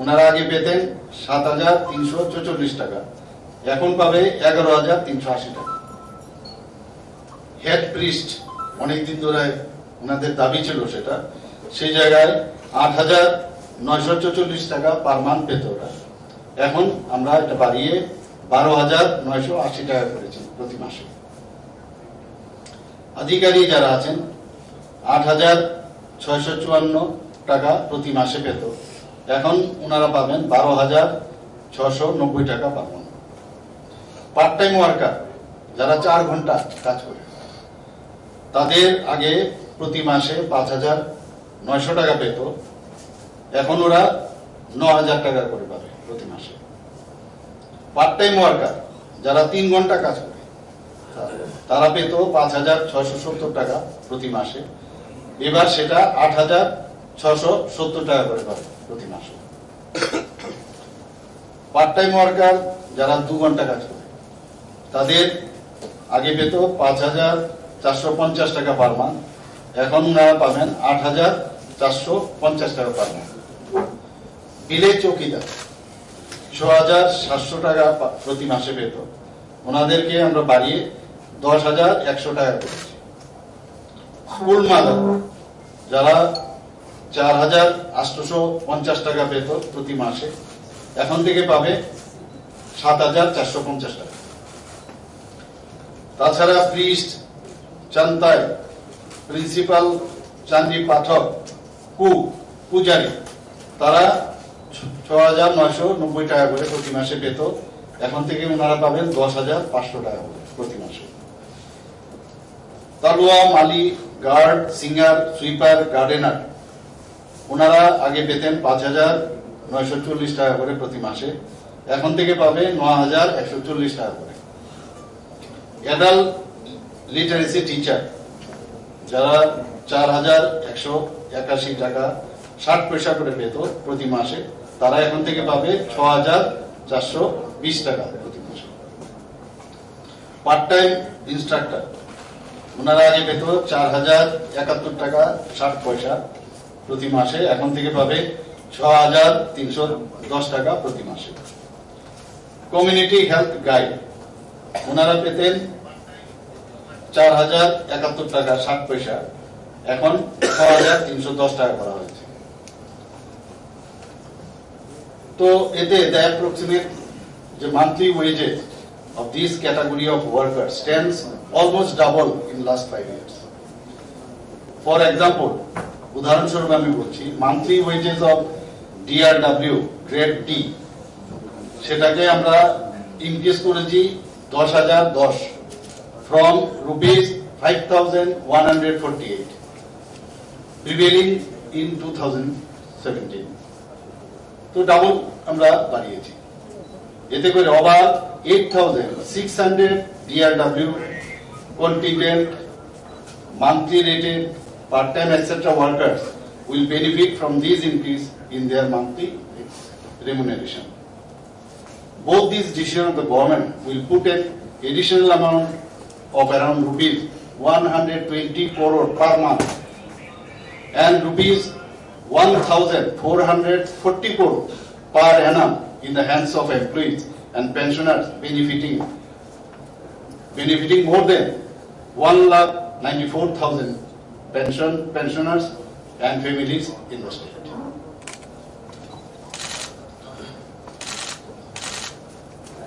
ওনারা আগে পেতেন ৭,৩৪৪ টাকা, এখন পাবে ১১,৩৮০ টাকা। হেড প্রিস্ট অনেকদিন ধরে ওনাদের দাবি ছিল সেটা, সেই জায়গায় ৮,৯৪৪ টাকা পার মান্থ পেত ওরা, এখন আমরা এটা বাড়িয়ে ১২,৯৮০ টাকা করেছি প্রতি মাসে। আধিকারিক যারা আছেন ৮,৬৫৪ টাকা প্রতি মাসে পেত, এখন ওনারা পাবেন ১২,৬৯০ টাকা per month. Part time worker যারা ৪ ঘন্টা কাজ করে, তাদের আগে প্রতি মাসে ৫,৯০০ টাকা পেত, এখন ওরা ৯,০০০ টাকা করে পাবে প্রতি মাসে। পার্ট টাইম ওয়ার্কার যারা ৩ ঘন্টা কাজ করে, তারা পেত ৫,৬৭০ টাকা প্রতি মাসে, এবার সেটা ৮,৬৭০ টাকা করে পাবে প্রতি মাসে। পার্ট টাইম ওয়ার্কার যারা ২ ঘন্টা কাজ করে, তাদের আগে পেত ৫,৪৫০ টাকা পার মান্থ, এখন ওনারা পাবেন ৮,৪৫০ টাকা পার মান্থ। বিলে চৌকিদার ৬,৭০০ টাকা প্রতি মাসে পেত, ওনাদেরকে আমরা বাড়িয়ে ১০,১০০ টাকা করেছি। স্কুল মাদার যারা ৪,৮৫০ টাকা পেত প্রতি মাসে, এখন থেকে পাবে ৭,৪৫০ টাকা। তাছাড়া প্রিস্ট, চান্তাই, প্রিন্সিপাল, চান্দি পাঠক, পূজারী তারা ৬,৯৯০ টাকা করে প্রতি মাসে পেত, এখন থেকে ওনারা পাবেন ১০,৫০০ টাকা করে প্রতি মাসে। তালুয়া, মালি, গার্ড, সিঙ্গার, সুইপার, গার্ডেনার ওনারা আগে পেতেন ৫,৯৪০ টাকা করে প্রতি মাসে, এখন থেকে পাবে ৯,১৪০ টাকা করে। অ্যাডাল্ট লিটারেসি টিচার যারা ৪,১৮১ টাকা ৬০ পয়সা করে পেত প্রতি মাসে, তারা এখন থেকে পাবে ৬,৪২০ টাকা প্রতি মাসে। পার্ট টাইম ইনস্ট্রাক্টর ওনারা আগে পেত ৪,০৭১ টাকা ৬০ পয়সা প্রতি মাসে, এখন থেকে পাবে ৬,৩১০ টাকা প্রতি মাসে। কমিউনিটি হেলথ গাইড ওনারা পেতেন ৪,০৭১ টাকা ৬০ পয়সা, এখন ৬,৩১০ টাকা করা হয়েছে। তো এতে the approximate the monthly wages of this category of workers stands almost double in last 5 years. For example, উদাহরণস্বরূপ আমি বলছি, monthly wages of DRW grade D সেটাকে আমরা ইনক্রিজ করেছি 10,010 from ₹5,148 prevailing in 2017. তো ডাবল আমরা বাড়িয়েছি। এতে করে over 8,600 DRW contingent monthly rated part-time etc. workers will benefit from this increase in their monthly remuneration. Both these decisions of the government will put an additional amount of around ₹120 crore per month and ₹1,440 crore per annum in the hands of employees and pensioners benefiting more than 1,94,000 pensioners and families in the state.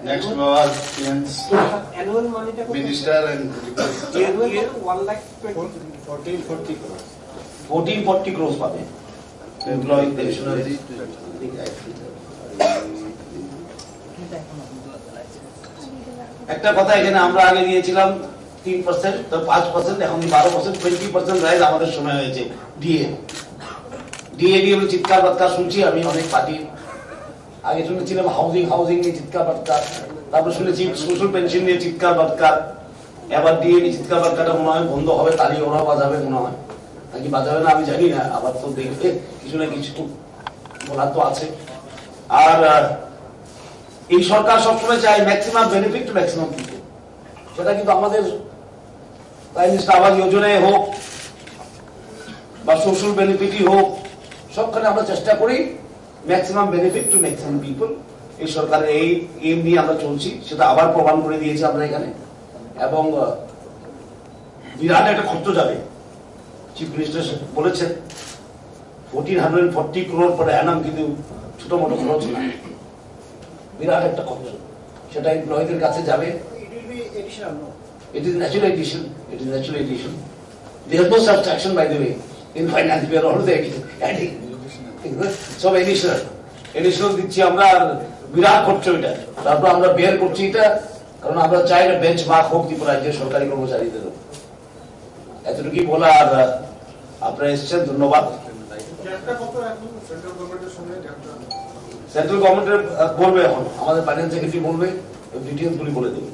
Next, our Finance annual money Minister and year 1,40 crores. 1440 crores পাবে employee পেনশনারি। একটা কথা, এখানে আমরা আগে দিয়েছিলাম 3%, তো 5%, এখন 12%, 20% rise আমাদের সময় হয়েছে। ডিএ চিৎকার বাৎকার শুনছি আমি অনেক পার্টি। আগে শুনেছিলাম হাউজিং নিয়ে চিৎকার বাৎকার, তারপর শুনেছি সোশ্যাল পেনশন নিয়ে চিৎকার বাৎকার, এবার ডিএ নিয়ে চিৎকার বাৎকারটা মনে হয় বন্ধ হবে, তালি ওরা বাজাবে মনে হয়, নাকি বাজাবে না আমি জানি না, আবার তো দেখবে কিছু না কিছু বলার তো আছে। আর এই সরকার সবসময় চাই maximum benefit two maximum people, সেটা কিন্তু আমাদের প্রাইম মিনিস্টার আবাস যোজনায় হোক বা সোশ্যাল বেনিফিটই হোক, সবখানে আমরা চেষ্টা করি maximum benefit two maximum people. এই সরকারের এই এম নিয়ে আমরা চলছি, সেটা আবার প্রমাণ করে দিয়েছি আমরা এখানে। এবং বিরাট একটা খরচ যাবে, চিফ মিনিস্টার বলেছেন 1440 crore per annum, কিন্তু ছোট মোটো খরচ না, বিরাট একটা খরচ, সেটা এমপ্লয়ীদের কাছে যাবে। It is natural addition. It is natural addition. There is no subtraction, by the way. In finance, we are always adding. সব এডিশনাল দিচ্ছি আমরা, বিরাট খরচ এটা। তারপর আমরা বের করছি এটা, কারণ আমরা চাই না বেঞ্চ মার্ক হোক ত্রিপুরা রাজ্যের সরকারি কর্মচারীদের। এতটুকুই বলা, আর আপনারা এসেছেন, ধন্যবাদ। সেন্ট্রাল গভর্নমেন্টের বলবে, এখন আমাদের ফাইন্যান্স সেক্রেটারি বলবে, ডিটেলস গুলি বলে দেবে।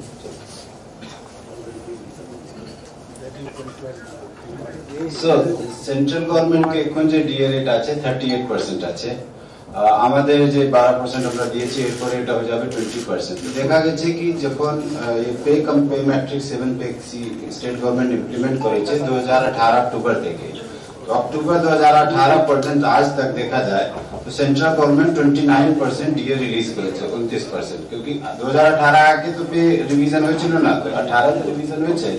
সো সেন্ট্রাল গভর্নমেন্টকে এখন যে ডিএ রেট আছে 38% আছে, আমাদের যে 12% আমরা দিয়েছি, এরপরে এটা হয়ে যাবে 20%। দেখা গেছে কি যখন pay com pay matrix 7 pay state government implement করেছে 2018 অক্টোবর থেকে, अक्टूबर 2018 पर्यंत आज तक देखा जाए तो सेंट्रल गवर्नमेंट 29% डीए रिलीज করেছে, 29%, क्योंकि 2018 আগে তো পে রিভিশন হয়েছিল না, তো 18 তে রিভিশন হয়েছে।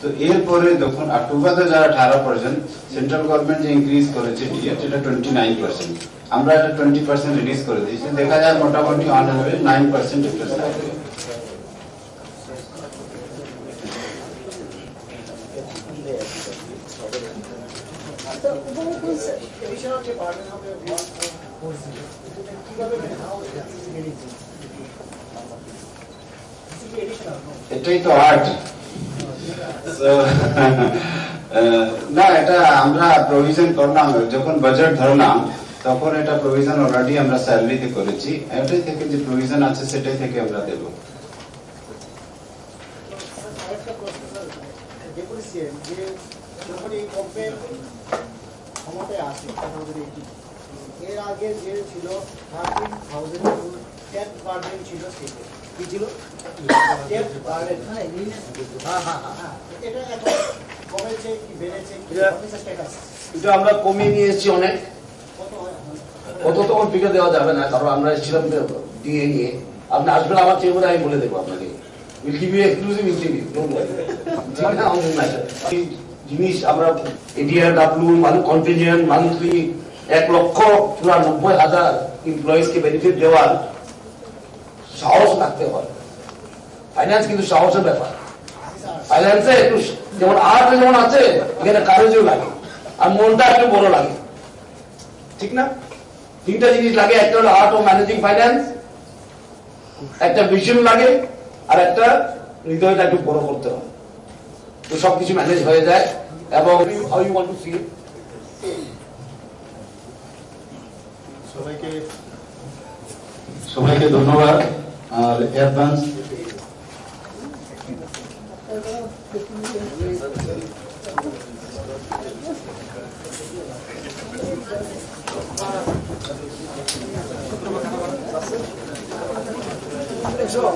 তো এরপরে যখন অক্টোবর 2018 পর্যন্ত সেন্ট্রাল গভর্নমেন্ট যে ইনক্রিজ করেছে ডিএ, এটা 29%, আমরা এটা 20% রিলিজ করে দিয়েছি। দেখা যায় মোটামুটি অন এভারেজ 9% ডিফারেন্স থাকবে। এটাই তো আর্ট। না, এটা আমরা প্রভিশন করলাম, যখন বাজেট ধরলাম তখন এটা প্রভিশন অলরেডি আমরা স্যালারিতে করেছি, এটাই থেকে যে প্রভিশন আছে সেটাই থেকে আমরা দেব। এর আগে যে ছিল 13,000 ছিল স্টেটে, কি ছিল? এটা এখন কমেছে কি বেড়েছে? এটা আমরা কমিয়ে নিয়ে এসেছি অনেক। কত তখন ফিগার দেওয়া যাবে না, কারণ আমরা এসেছিলাম দিয়ে নিয়ে। আপনি আসবেন আমার চেম্বারে, আমি বলে দেবো আপনাকে। Will give you exclusive interview, don't worry. ঠিক না? জিনিস আমরা এডিআর ডাব্লিউ মানে কন্টিনজেন্ট মান্থলি 1,94,000 এমপ্লয়িজ কে বেনিফিট দেওয়ার সাহস থাকতে হয়। ফাইন্যান্স কিন্তু সাহসের ব্যাপার। ফাইন্যান্সে একটু যেমন আর্ট যেমন আছে, এখানে কারেজও লাগে, আর মনটা একটু বড় লাগে, ঠিক না? তিনটা জিনিস লাগে, একটা হলো আর্ট ও ম্যানেজিং ফাইন্যান্স, একটা ভিশন লাগে, আর একটা হৃদয়টা একটু বড় করতে হয়। তো সবকিছু ম্যানেজ হয়ে যায়। এবং how you want to see it. সবাইকে ধন্যবাদ। আর অ্যাডভান্স Sure.